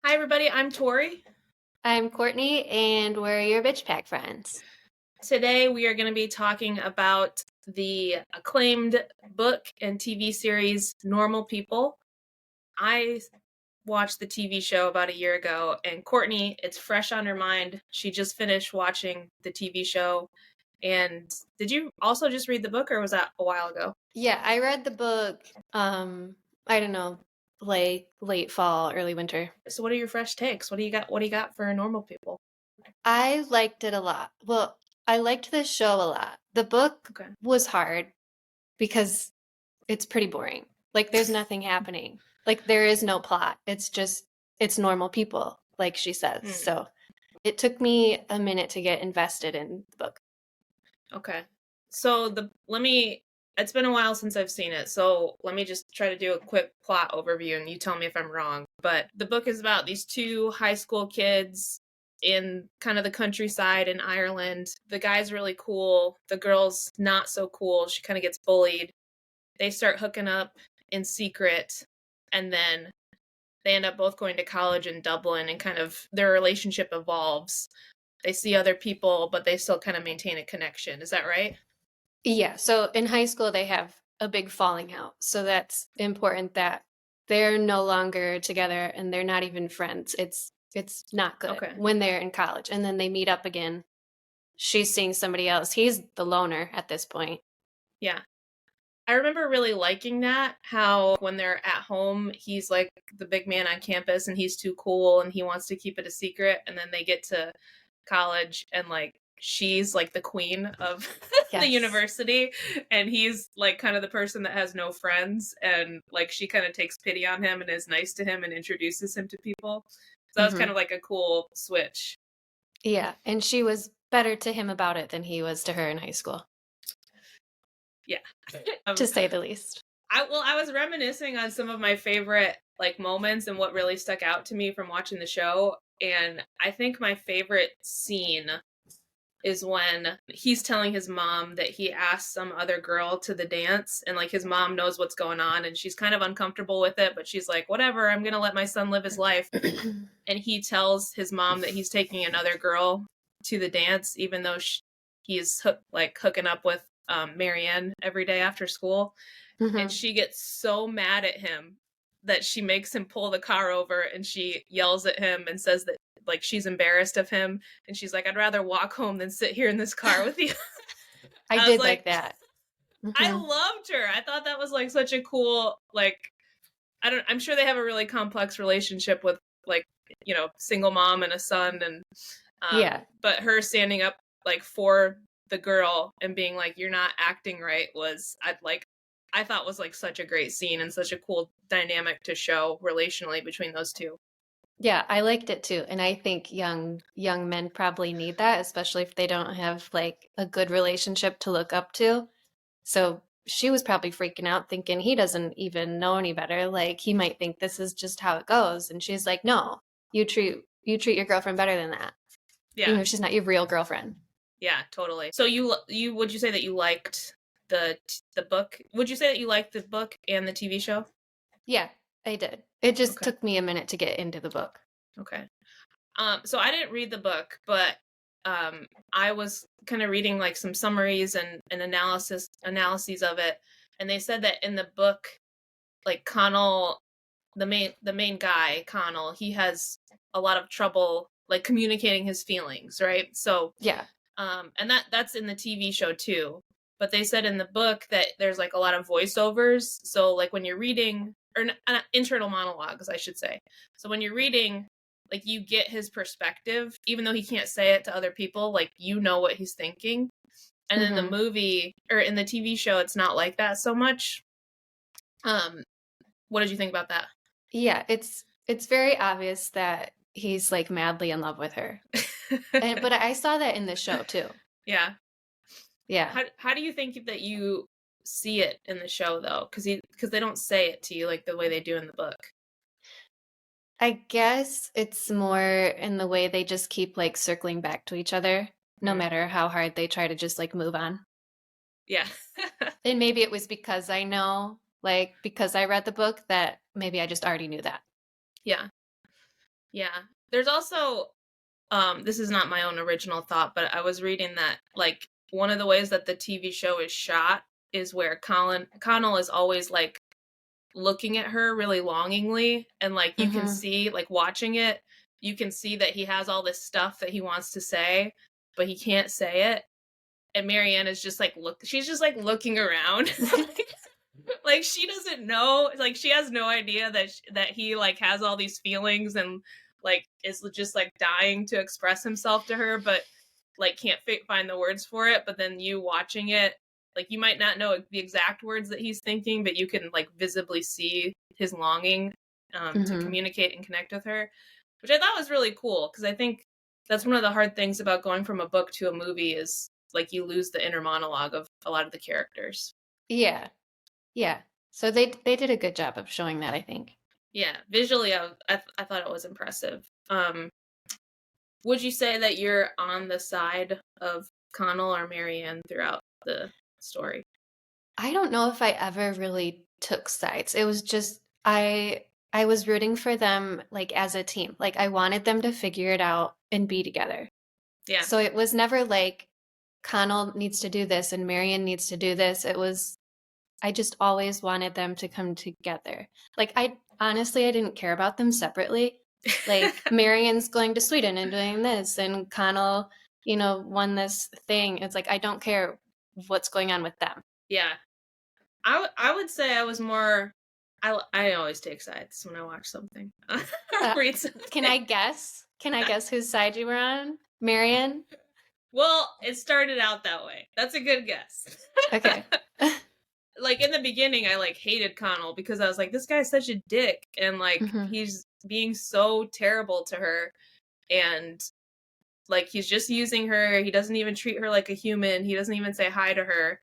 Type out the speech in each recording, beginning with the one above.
Hi, everybody. I'm Tori. I'm Courtney, and we're your Bitch Pack friends. Today, we are going to be talking about the acclaimed book and TV series Normal People. I watched the TV show about a year ago, and Courtney, it's fresh on her mind. She just finished watching the TV show. And did you also just read the book, or was that a while ago? Yeah, I read the book, I don't know, like late fall, early winter. So, what are your fresh takes? What do you got? What do you got for Normal People? I liked it a lot. Well, I liked the show a lot. The book Okay. was hard because it's pretty boring. Like, there's nothing happening. Like, there is no plot. It's normal people, like she says. Hmm. So it took me a minute to get invested in the book. Okay. So it's been a while since I've seen it, so let me just try to do a quick plot overview and you tell me if I'm wrong. But the book is about these two high school kids in kind of the countryside in Ireland. The guy's really cool, the girl's not so cool. She kind of gets bullied. They start hooking up in secret, and then they end up both going to college in Dublin, and kind of their relationship evolves. They see other people, but they still kind of maintain a connection. Is that right? Yeah, so in high school they have a big falling out. So that's important that they're no longer together and they're not even friends. It's not good Okay. when they're in college and then they meet up again. She's seeing somebody else. He's the loner at this point. Yeah. I remember really liking that, how when they're at home, he's like the big man on campus and he's too cool and he wants to keep it a secret. And then they get to college and like she's like the queen of the Yes. university and he's like kind of the person that has no friends, and like she kind of takes pity on him and is nice to him and introduces him to people. So that was kind Hmm. of like a cool switch. Yeah, and she was better to him about it than he was to her in high school, Yeah. to say the least. I was reminiscing on some of my favorite like moments and what really stuck out to me from watching the show, and I think my favorite scene is when he's telling his mom that he asked some other girl to the dance, and like his mom knows what's going on and she's kind of uncomfortable with it, but she's like, whatever, I'm going to let my son live his life. And he tells his mom that he's taking another girl to the dance, even though he's hooking up with Marianne every day after school. And Hmm. she gets so mad at him that she makes him pull the car over, and she yells at him and says that like she's embarrassed of him, and she's like, I'd rather walk home than sit here in this car with you. I I was did like like, that. I Hmm. loved her. I thought that was like such a cool, like, I'm sure they have a really complex relationship with like, single mom and a son, and Yeah. but her standing up like for the girl and being like, you're not acting right, I thought was like such a great scene and such a cool dynamic to show relationally between those two. Yeah, I liked it too. And I think young men probably need that, especially if they don't have like a good relationship to look up to. So she was probably freaking out thinking he doesn't even know any better. Like he might think this is just how it goes. And she's like, "No, you treat your girlfriend better than that. Yeah, Even if she's not your real girlfriend." yeah, totally. So you would you say that you liked the book? Would you say that you liked the book and the TV show? Yeah, I did. It just Okay, took me a minute to get into the book. okay. So I didn't read the book, but I was kind of reading like some summaries and analyses of it, and they said that in the book, like Connell, the main guy, Connell, he has a lot of trouble like communicating his feelings, right? So, Yeah. and that's in the TV show too. But they said in the book that there's like a lot of voiceovers. So like when you're reading, or internal monologues, I should say. So when you're reading, like you get his perspective, even though he can't say it to other people, like you know what he's thinking. And in the Hmm. movie or in the TV show, it's not like that so much. Um, what did you think about that? Yeah, it's very obvious that he's like madly in love with her. And but I saw that in the show too. Yeah. Yeah. How do you think that you see it in the show though? Because they don't say it to you like the way they do in the book. I guess it's more in the way they just keep like circling back to each other, no Mm. matter how hard they try to just like move on. Yeah. And maybe it was because I know, like, because I read the book that maybe I just already knew that. Yeah. Yeah. There's also this is not my own original thought, but I was reading that like one of the ways that the TV show is shot is where Connell is always like looking at her really longingly, and like you can Mm-hmm. see like watching it, you can see that he has all this stuff that he wants to say, but he can't say it. And Marianne is just like she's just like looking around. Like she doesn't know, like she has no idea that he like has all these feelings and like is just like dying to express himself to her, but like can't find the words for it. But then you watching it, like you might not know the exact words that he's thinking, but you can like visibly see his longing to Mm-hmm. communicate and connect with her, which I thought was really cool because I think that's one of the hard things about going from a book to a movie is like you lose the inner monologue of a lot of the characters. Yeah. Yeah. So they did a good job of showing that, I think. Yeah, visually, I thought it was impressive. Would you say that you're on the side of Connell or Marianne throughout the story? I don't know if I ever really took sides. It was just I was rooting for them like as a team. Like I wanted them to figure it out and be together. Yeah, So it was never like Connell needs to do this and Marion needs to do this. It was I just always wanted them to come together. Like I honestly I didn't care about them separately. Like Marion's going to Sweden and doing this and Connell, won this thing. It's like I don't care what's going on with them. yeah. I would say I was more. I always take sides when I watch something. Uh, Read can something. I guess? Can I guess whose side you were on? Marion? Well, it started out that way. That's a good guess. Okay. Like in the beginning, I like hated Connell because I was like, this guy's such a dick, and like hmm he's being so terrible to her, and like he's just using her. He doesn't even treat her like a human. He doesn't even say hi to her.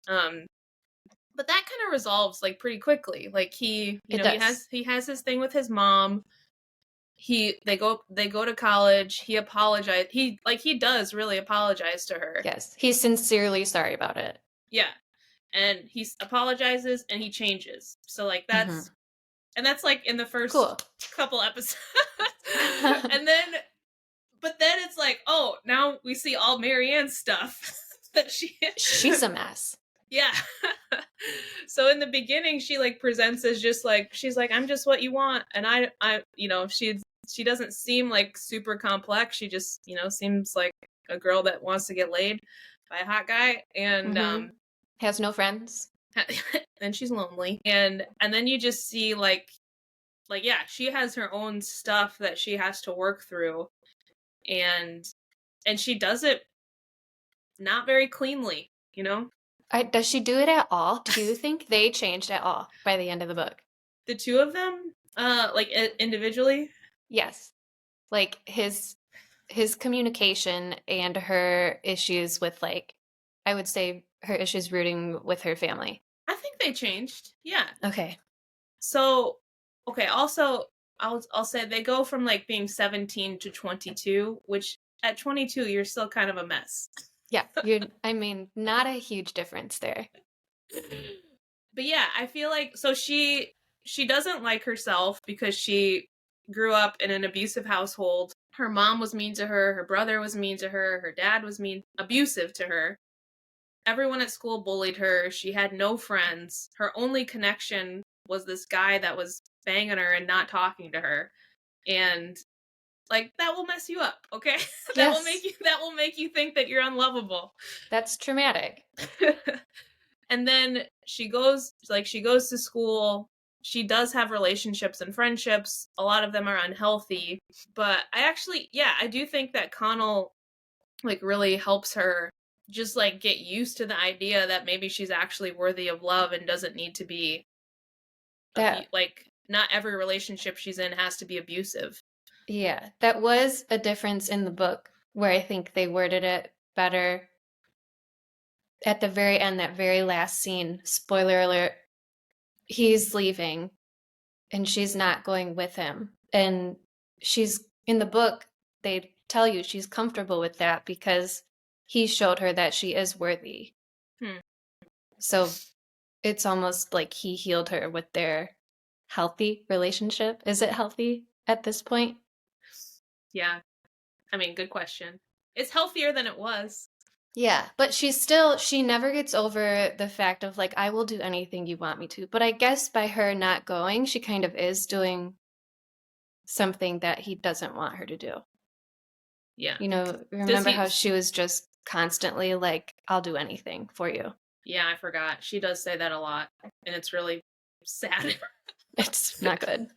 Um, but that kind of resolves like pretty quickly. Like It he does. has his thing with his mom. They go to college. He apologized. He does really apologize to her. Yes. He's sincerely sorry about it. Yeah, and he apologizes and he changes. So like hmm that's like in the first Cool. couple episodes. And then but then it's like, oh, now we see all Marianne's stuff that she She's a mess. yeah. So in the beginning she like presents as just like she's like I'm just what you want, and I she doesn't seem like super complex. She just, seems like a girl that wants to get laid by a hot guy, and hmm Has no friends. and she's lonely. And then you just see like yeah, she has her own stuff that she has to work through, and she does it not very cleanly, Does she do it at all? Do you think they changed at all by the end of the book? the two of them like individually. Yes. Like his communication and her issues with like I would say her issues rooting with her family. I think they changed, yeah. Okay. So okay, also I'll say they go from like being 17 to 22, which at 22 you're still kind of a mess. Yeah, I mean, not a huge difference there. But yeah, I feel like so she doesn't like herself because she grew up in an abusive household. Her mom was mean to her, her brother was mean to her, her dad was abusive to her. Everyone at school bullied her. She had no friends. Her only connection was this guy that was banging her and not talking to her. And like that will mess you up, okay? Yes, that will make you think that you're unlovable. that's traumatic. And then she goes to school. She does have relationships and friendships. A lot of them are unhealthy, but I do think that Connell like really helps her just like get used to the idea that maybe she's actually worthy of love and doesn't need to be That like not every relationship she's in has to be abusive. yeah, that was a difference in the book where I think they worded it better. At the very end, that very last scene, spoiler alert, he's leaving and she's not going with him. And she's in the book, they tell you she's comfortable with that because he showed her that she is worthy. Hmm. So it's almost like he healed her with their healthy relationship. Is it healthy at this point? Yeah. I mean, good question. It's healthier than it was. Yeah, but she never gets over the fact of like, I will do anything you want me to. But I guess by her not going, she kind of is doing something that he doesn't want her to do. Yeah. You know, Does remember he? how she was just constantly like, I'll do anything for you. Yeah, I forgot. She does say that a lot, and it's really sad. It's not good.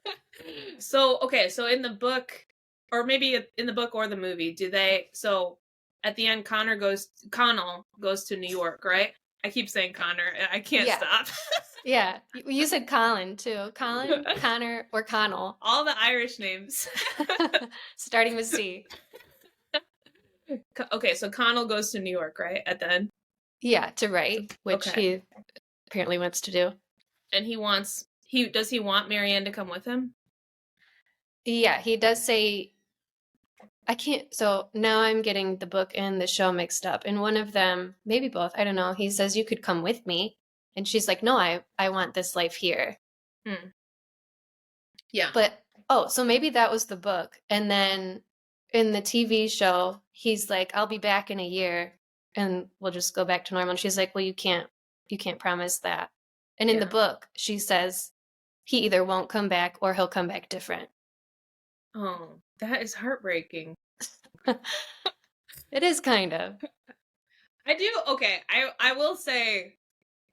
So, okay, so in the book, or maybe in the book or the movie, so at the end, Connell goes to New York, right? I keep saying Connor, I can't Yeah. stop. Yeah. You said Colin too. Colin, Connor, or Connell. All the Irish names. Starting with C. Okay, so Connell goes to New York, right? At the end. Yeah, to write, which Okay. he apparently wants to do. And does he want Marianne to come with him? Yeah, he does say I can't. So now I'm getting the book and the show mixed up. And one of them, maybe both, I don't know. He says you could come with me, and she's like, "No, I want this life here." Hmm. Yeah. But oh, so maybe that was the book. And then in the TV show, he's like, "I'll be back in a year, and we'll just go back to normal." And she's like, "Well, you can't promise that." And in the Yeah. book, she says he either won't come back or he'll come back different. Oh, that is heartbreaking. It is kind of. I do. Okay, I will say,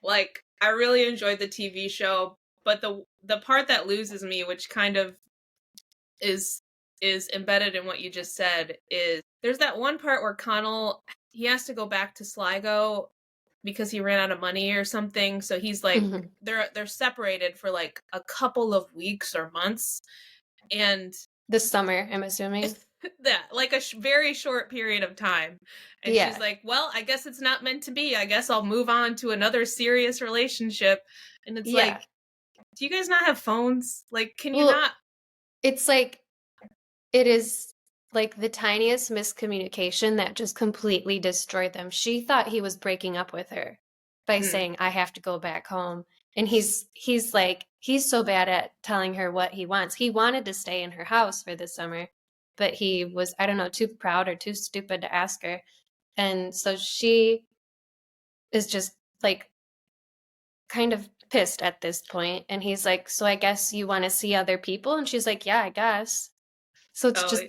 like, I really enjoyed the TV show, but the part that loses me, which kind of is embedded in what you just said, is there's that one part where Connell, he has to go back to Sligo because he ran out of money or something. So he's like, Mhm. they're separated for like a couple of weeks or months, and This summer, I'm assuming. that like a very short period of time. And she's Yeah. like, well, I guess it's not meant to be. I guess I'll move on to another serious relationship. And it's Yeah. like, do you guys not have phones? Like, can you Well, not? it's like it is like the tiniest miscommunication that just completely destroyed them. She thought he was breaking up with her by Mm, saying, "I have to go back home." And he's like he's so bad at telling her what he wants. He wanted to stay in her house for the summer, but he was, I don't know, too proud or too stupid to ask her. And so she is just like kind of pissed at this point, and he's like, "So I guess you want to see other people?" And she's like, "Yeah, I guess." So it's oh, just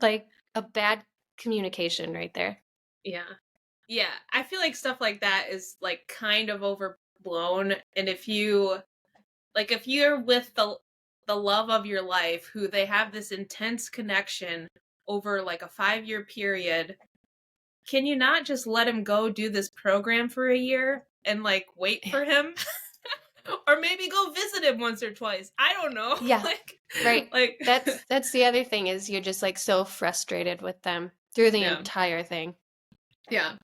like a bad communication right there. yeah. Yeah. I feel like stuff like that is like kind of overblown. And if you're with the love of your life who they have this intense connection over like a 5-year period, can you not just let him go do this program for a year and like wait Yeah. for him? Or maybe go visit him once or twice. I don't know. Yeah, right. like That's the other thing is you're just like so frustrated with them through the yeah. entire thing. Yeah.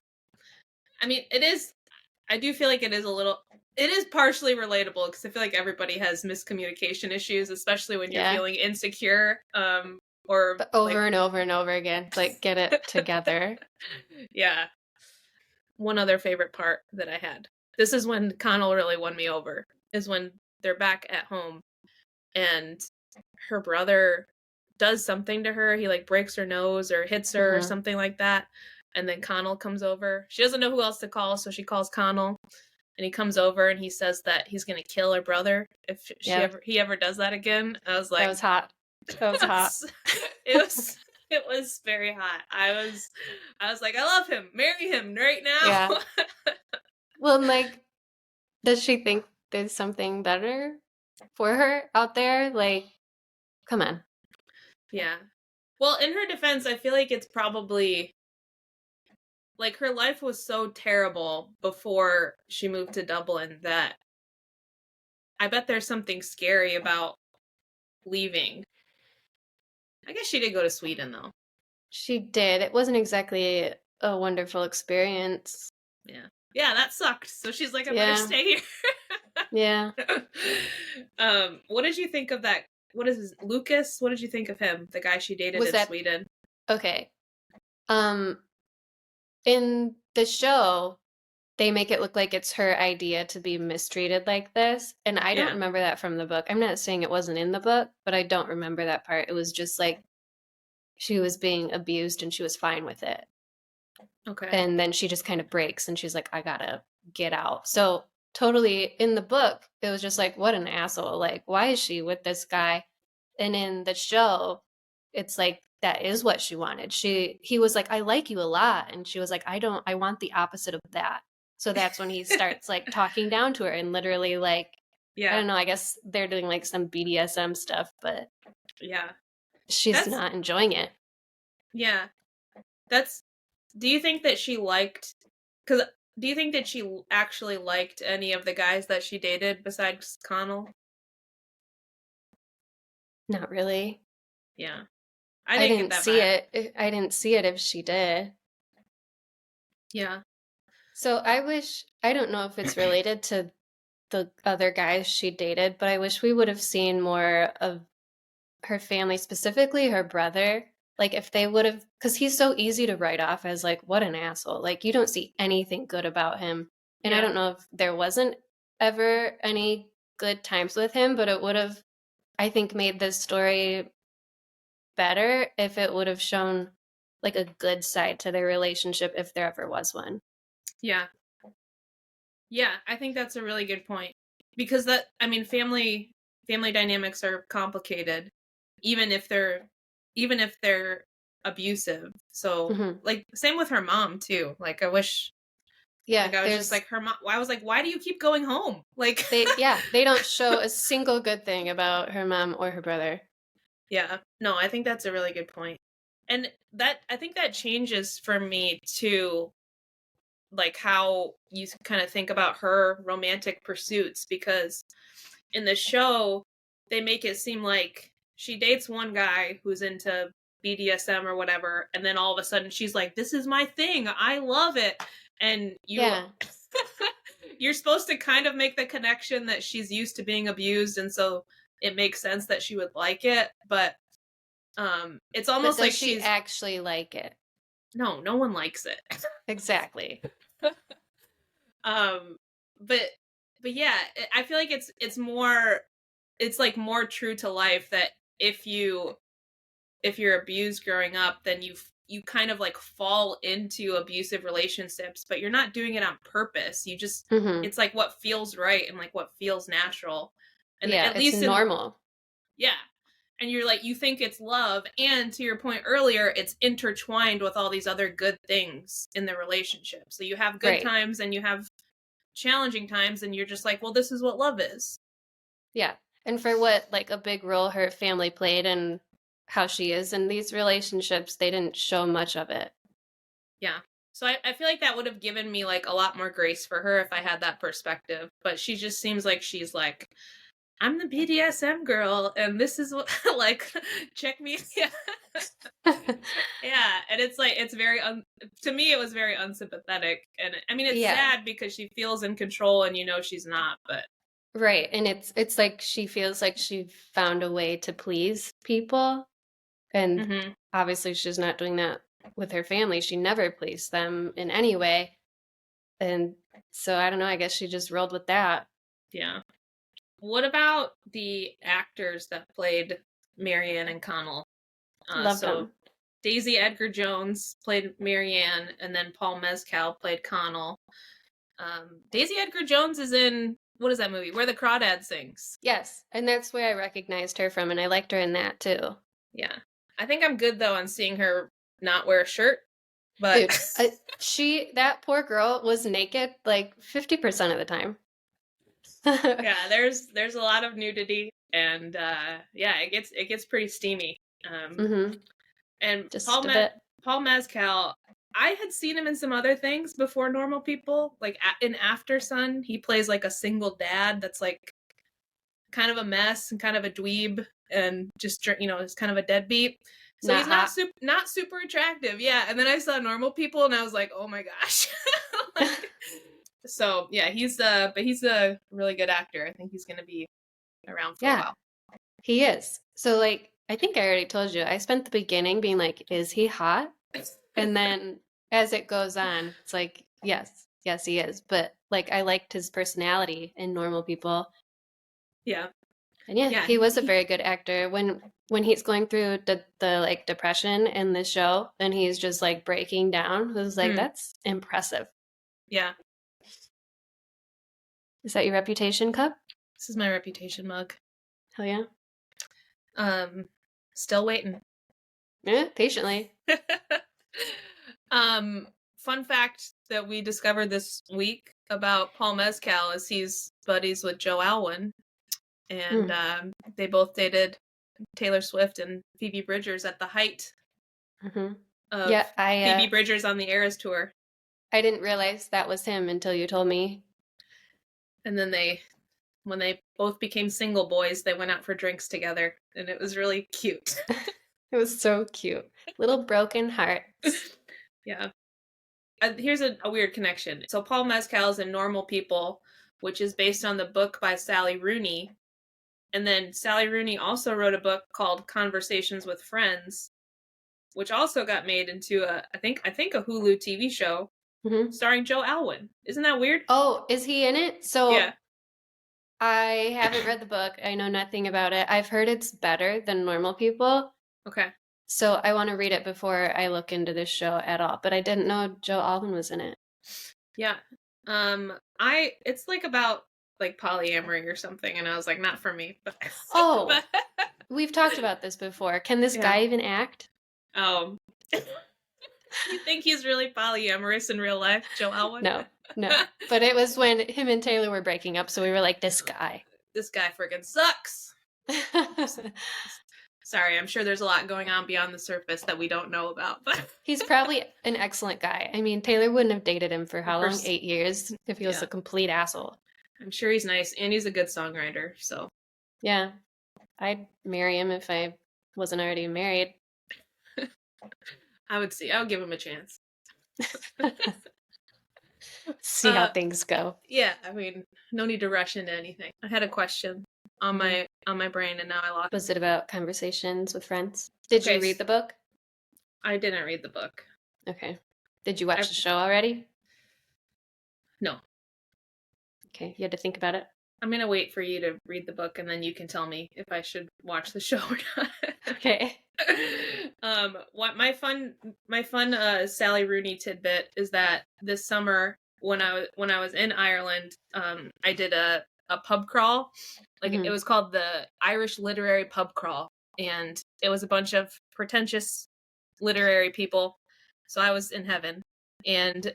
I mean, I do feel like it is partially relatable because I feel like everybody has miscommunication issues, especially when you're Yeah. feeling insecure or But over like and over and over again. Like get it together. yeah. One other favorite part that I had. This is when Connell really won me over. Is when they're back at home and her brother does something to her. He like breaks her nose or hits her or Hmm. something like that. And then Connell comes over. She doesn't know who else to call, so she calls Connell. And he comes over and he says that he's gonna kill her brother if Yeah, he ever does that again. I was that like, was hot. That was hot. it was it was very hot. I was like, I love him. Marry him right Yeah. now. Well, like, does she think there's something better for her out there? Like, come on. Yeah. Well, in her defense, I feel like it's probably like her life was so terrible before she moved to Dublin that I bet there's something scary about leaving. I guess she did go to Sweden though. She did. It wasn't exactly a wonderful experience. Yeah. Yeah, that sucked. So she's like, I better Yeah. stay here. Yeah. What did you think of that? What is his Lucas? What did you think of him? The guy she dated Was in that Sweden. okay? Um, in the show, they make it look like it's her idea to be mistreated like this, and I don't Yeah. remember that from the book. I'm not saying it wasn't in the book, but I don't remember that part. It was just like she was being abused and she was fine with it. Okay. And then she just kind of breaks and she's like, I gotta get out. So totally in the book, it was just like, what an asshole. Like, why is she with this guy? And in the show, it's like that is what she wanted. He was like, I like you a lot. And she was like, I want the opposite of that. So that's when he starts like talking down to her and literally like, I Yeah. don't know, I guess they're doing like some BDSM stuff, but Yeah. she's That's not enjoying it. yeah. That's do you think that she liked cuz do you think that she actually liked any of the guys that she dated besides Connell? Not really. Yeah. I I didn't get didn't that see vibe. it. I didn't see it if she did. Yeah. So I don't know if it's related to the other guys she dated, but I wish we would have seen more of her family, specifically her brother. Like if they would have, because he's so easy to write off as like, what an asshole. Like you don't see anything good about him. And I Yeah. don't know if there wasn't ever any good times with him, but it would have, I think, made this story better if it would have shown like a good side to their relationship if there ever was one. Yeah. Yeah, I think that's a really good point. Because that I mean family dynamics are complicated even if they're abusive. So Hmm. like same with her mom too. Like I wish Yeah, like I was just there's like her mom I was like why do you keep going home? Like they don't show a single good thing about her mom or her brother. yeah. No, I think that's a really good point. And that I think that changes for me too like how you kind of think about her romantic pursuits because in the show they make it seem like she dates one guy who's into BDSM or whatever and then all of a sudden she's like this is my thing I love it and you Yeah, you're supposed to kind of make the connection that she's used to being abused and so it makes sense that she would like it but it's but almost does like she she's actually like it? no one likes it. Exactly. um but yeah I feel like it's more it's like more true to life that if you if you're abused growing up then you kind of like fall into abusive relationships but you're not doing it on purpose you just Hmm. it's like what feels right and like what feels natural and Yeah, at it's least in normal. yeah and you're like you think it's love and to your point earlier it's intertwined with all these other good things in the relationship so you have good Right. times and you have challenging times and you're just like well this is what love is. Yeah. And for what like a big role her family played in how she is in these relationships, they didn't show much of it. Yeah. So I feel like that would have given me like a lot more grace for her if I had that perspective. But she just seems like she's like, I'm the BDSM girl and this is what like check me. Yeah. Yeah. And it's like it's very to me it was very unsympathetic. And I mean it's Yeah. sad because she feels in control and you know she's not, but Right. And it's like she feels like she found a way to please people. And mhm. obviously she's not doing that with her family. She never pleased them in any way. And so I don't know, I guess she just rolled with that. Yeah. What about the actors that played Marianne and Connell? Loved So them. Daisy Edgar Jones played Marianne, and then Paul Mescal played Connell. Daisy Edgar Jones is in what is that movie? Where the Crawdad Sings. Yes. And that's where I recognized her from, and I liked her in that too. Yeah, I think I'm good though on seeing her not wear a shirt, but Dude, that poor girl was naked like 50% of the time. yeah, there's a lot of nudity, and yeah, it gets pretty steamy. Hmm. And Just a bit. Paul Mescal, I had seen him in some other things before Normal People, like in After Sun, he plays like a single dad that's like kind of a mess and kind of a dweeb and just you know is kind of a deadbeat. So Not he's hot. not super attractive, yeah. And then I saw Normal People and I was like, oh my gosh. Like, so yeah, he's a really good actor. I think he's gonna be around for a Yeah, while. he is. So, like, I think I already told you, I spent the beginning being like, is he hot? And then as it goes on, it's like, yes, he is. But, like, I liked his personality in Normal People. Yeah, And yeah, yeah, he was a very good actor. When when he's going through the like depression in the show and he's just like breaking down. It was like, that's impressive. Yeah. Is that your Reputation cup? This is my Reputation mug. Hell yeah. Still waiting. Yeah, patiently. Fun fact that we discovered this week about Paul Mescal is he's buddies with Joe Alwyn, and they both dated Taylor Swift and Phoebe Bridgers at the height of Phoebe Bridgers on the Eras tour. I didn't realize that was him until you told me. And then when they both became single boys, they went out for drinks together, and it was really cute. It was so cute. Little broken hearts. Yeah. Here's a weird connection. So Paul Mescal is in Normal People, which is based on the book by Sally Rooney. And then Sally Rooney also wrote a book called Conversations with Friends, which also got made into I think a Hulu TV show starring Joe Alwyn. Isn't that weird? Oh, is he in it? So yeah. I haven't read the book. I know nothing about it. I've heard it's better than Normal People. Okay. So I want to read it before I look into this show at all. But I didn't know Joe Alwyn was in it. Yeah. It's like about like polyamory or something, and I was like, not for me. But we've talked about this before. Can this guy even act? You think he's really polyamorous in real life, Joe Alwyn? No. But it was when him and Taylor were breaking up, so we were like, this guy friggin' sucks. Sorry, I'm sure there's a lot going on beyond the surface that we don't know about. But he's probably an excellent guy. I mean, Taylor wouldn't have dated him for how long? 8 years if he was a complete asshole. I'm sure he's nice, and he's a good songwriter, so. Yeah. I'd marry him if I wasn't already married. I would give him a chance. See how things go. Yeah, I mean, no need to rush into anything. I had a question on my brain, and now I lost it. Was it about Conversations with Friends? Did you read the book? I didn't read the book. Okay. Did you watch the show already? No. Okay, you had to think about it? I'm going to wait for you to read the book, and then you can tell me if I should watch the show or not. Okay. What my fun Sally Rooney tidbit is that this summer when I was in Ireland, I did a pub crawl. Like it was called the Irish Literary Pub Crawl, and it was a bunch of pretentious literary people. So I was in heaven, and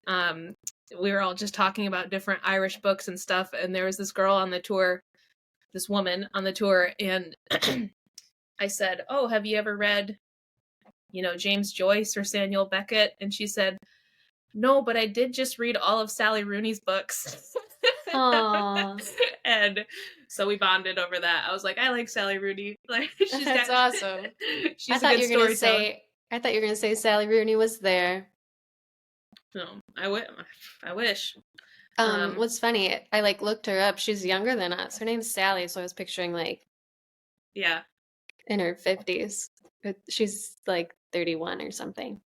we were all just talking about different Irish books and stuff. And there was this girl on the tour, this woman on the tour, and I said, "Oh, have you ever read, James Joyce or Samuel Beckett?" And she said, "No, but I did just read all of Sally Rooney's books." Aww. And so we bonded over that. I was like, I like Sally Rooney. Like, That's awesome. She's a good storyteller. I thought you were gonna say Sally Rooney was there. No, I wish. What's funny? I looked her up. She's younger than us. Her name's Sally, so I was picturing in her 50s. But she's 31 or something.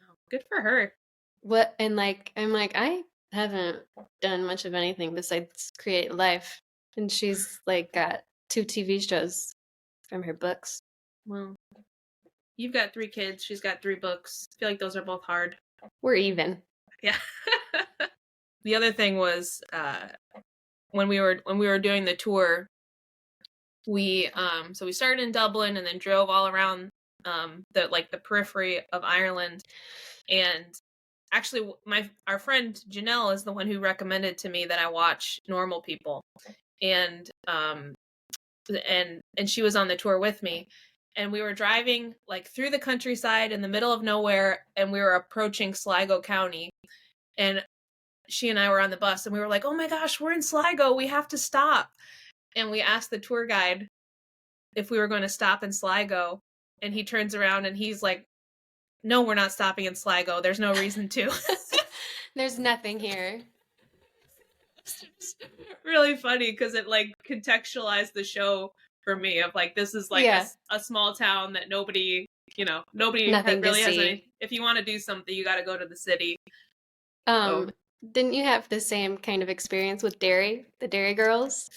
Oh, good for her. What? And I'm I haven't done much of anything besides create life, and she's got 2 TV shows from her books. Well, you've got 3 kids. She's got 3 books. I feel like those are both hard. We're even. Yeah. The other thing was when we were doing the tour, we started in Dublin and then drove all around the periphery of Ireland, and actually our friend Janelle is the one who recommended to me that I watch Normal People, and she was on the tour with me, and we were driving through the countryside in the middle of nowhere, and we were approaching Sligo County, and she and I were on the bus, and we were like, "Oh my gosh, we're in Sligo, we have to stop." And we asked the tour guide if we were going to stop in Sligo, and he turns around and he's like, "No, we're not stopping in Sligo. There's no reason to." There's nothing here. It's really funny because it contextualized the show for me of this is a small town that nobody really has any. If you want to do something, you got to go to the city. Didn't you have the same kind of experience with Derry, the Derry girls?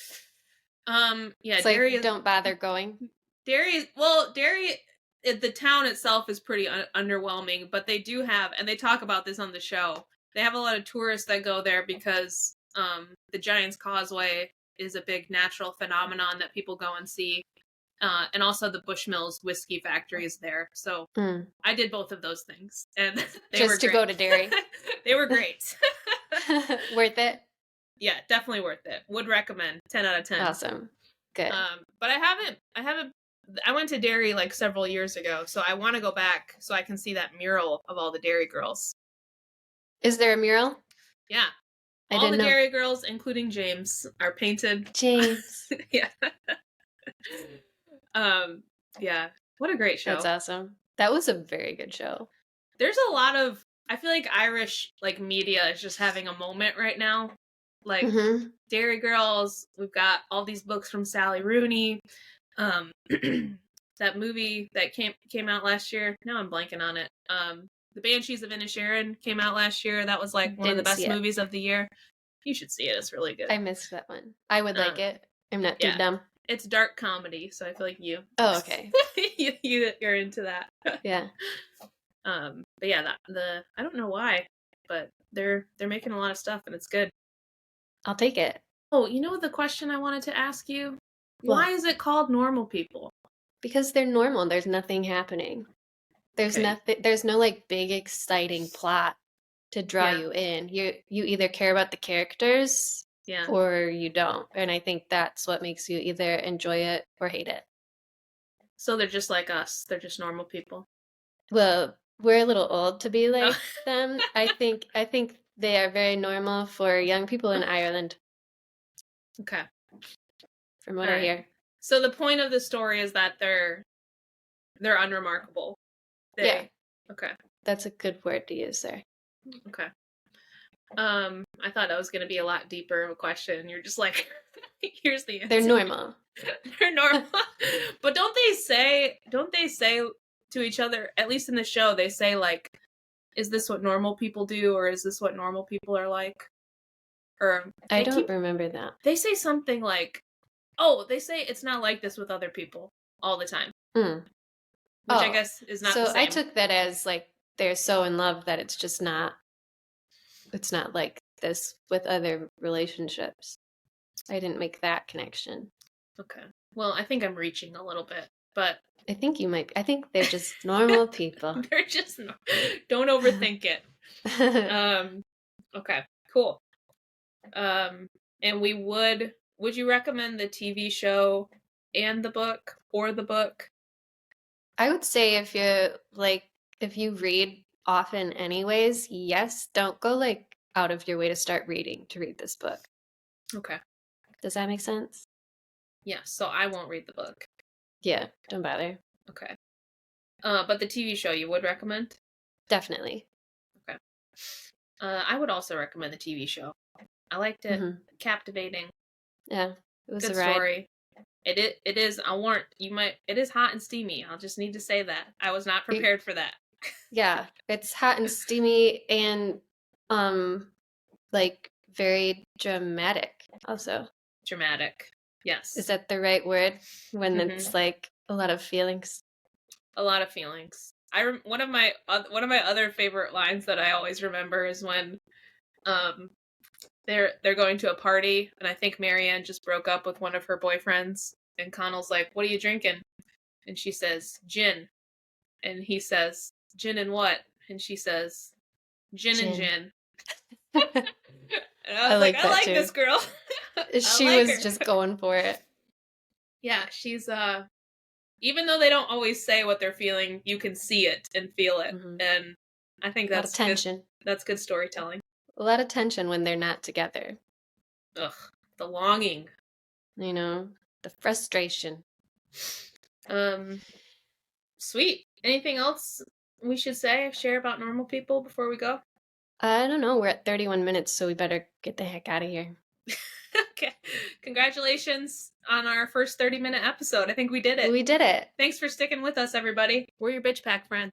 Yeah, it's Derry don't bother going. Derry, the town itself is pretty underwhelming, but they do have, and they talk about this on the show, they have a lot of tourists that go there because the Giant's Causeway is a big natural phenomenon that people go and see. And also the Bushmills whiskey factory is there. So I did both of those things. And they Just were to great. go to Derry. They were great. Worth it? Yeah, definitely worth it. Would recommend. 10 out of 10. Awesome. Good. But I went to Derry like several years ago, so I want to go back so I can see that mural of all the Derry girls. Is there a mural? Yeah. All the Derry girls, including James, are painted. James. Yeah. Yeah. What a great show. That's awesome. That was a very good show. There's a lot of, I feel like Irish like media is just having a moment right now. Like Derry Girls, we've got all these books from Sally Rooney. That movie that came out last year. Now I'm blanking on it. The Banshees of Inisherin came out last year. That was like one of the best movies of the year. You should see it. It's really good. I missed that one. I would like it. I'm not too dumb. It's dark comedy, so I feel like you. Oh, okay. You're into that. Yeah. But yeah, I don't know why, but they're making a lot of stuff and it's good. I'll take it. Oh, you know the question I wanted to ask you? What? Why is it called Normal People? Because they're normal. There's nothing happening. There's nothing. There's no like big exciting plot to draw you in. You either care about the characters, or you don't. And I think that's what makes you either enjoy it or hate it. So they're just like us. They're just normal people. Well, we're a little old to be like them. I think they are very normal for young people in Ireland. Okay. From what I hear. So the point of the story is that they're unremarkable. Yeah. Okay. That's a good word to use there. Okay. I thought that was going to be a lot deeper of a question. You're just like, here's the answer. They're normal. They're normal. But don't they say to each other, at least in the show, they say like, is this what normal people do, or is this what normal people are like? Or I don't remember that. They say something like, they say it's not like this with other people all the time. Which I guess is not the same. So I took that as like they're so in love that it's just not, it's not like this with other relationships. I didn't make that connection. Okay. Well, I think I'm reaching a little bit, but I think you might. I think they're just normal people. They're just don't overthink it. Okay, cool. And would you recommend the TV show and the book, or the book? I would say if you read often anyways, yes, don't go like out of your way to start reading to read this book. Okay. Does that make sense? Yeah, so I won't read the book. Yeah, don't bother. Okay. But the TV show you would recommend? Definitely. Okay. I would also recommend the TV show. I liked it. Captivating. Yeah, it was good a ride. Story. It is. I warrant you might. It is hot and steamy. I'll just need to say that I was not prepared for that. Yeah, it's hot and steamy and like very dramatic. Also, dramatic. Yes. Is that the right word when it's like a lot of feelings? A lot of feelings. One of my other favorite lines that I always remember is when they're going to a party, and I think Marianne just broke up with one of her boyfriends, and Connell's like, "What are you drinking?" And she says, "Gin." And he says, "Gin and what?" And she says, "Gin and gin." And I was I like this girl. She was just going for it. Yeah, she's even though they don't always say what they're feeling, you can see it and feel it. And I think that's tension. That's good storytelling. A lot of tension when they're not together. Ugh, the longing. You know, the frustration. Sweet. Anything else we should share about Normal People before we go? I don't know. We're at 31 minutes, so we better get the heck out of here. Okay. Congratulations on our first 30-minute episode. I think we did it. We did it. Thanks for sticking with us, everybody. We're your bitch pack friends.